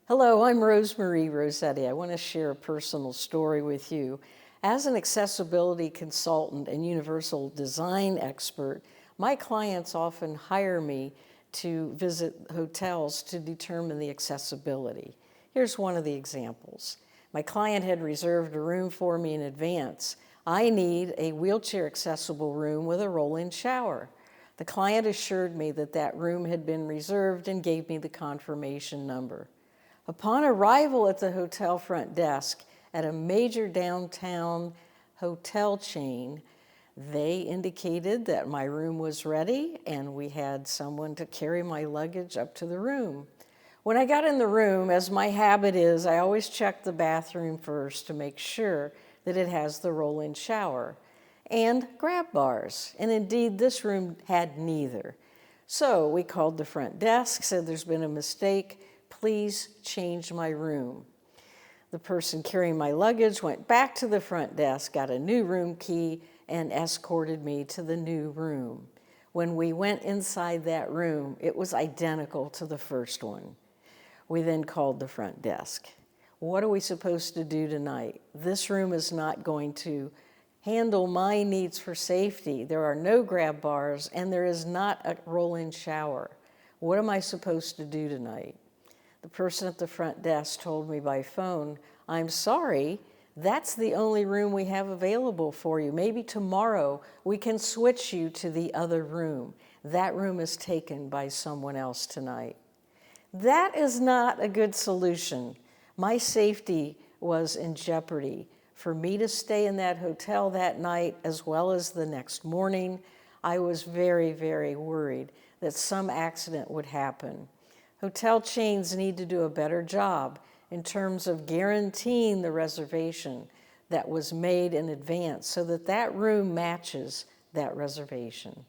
Hello, I'm Rosemarie Rossetti. I want to share a personal story with you. As an accessibility consultant and universal design expert, my clients often hire me to visit hotels to determine the accessibility. Here's one of the examples. My client had reserved a room for me in advance. I need a wheelchair accessible room with a roll-in shower. The client assured me that that room had been reserved and gave me the confirmation number. Upon arrival at the hotel front desk at a major downtown hotel chain, they indicated that my room was ready and we had someone to carry my luggage up to the room. When I got in the room, as my habit is, I always check the bathroom first to make sure that it has the roll-in shower and grab bars. And indeed, this room had neither. So we called the front desk, said there's been a mistake. Please change my room. The person carrying my luggage went back to the front desk, got a new room key, and escorted me to the new room. When we went inside that room, it was identical to the first one. We then called the front desk. What are we supposed to do tonight? This room is not going to handle my needs for safety. There are no grab bars, and there is not a roll-in shower. What am I supposed to do tonight? The person at the front desk told me by phone, I'm sorry, that's the only room we have available for you. Maybe tomorrow we can switch you to the other room. That room is taken by someone else tonight. That is not a good solution. My safety was in jeopardy. For me to stay in that hotel that night as well as the next morning, I was very, very worried that some accident would happen. Hotel chains need to do a better job in terms of guaranteeing the reservation that was made in advance so that that room matches that reservation.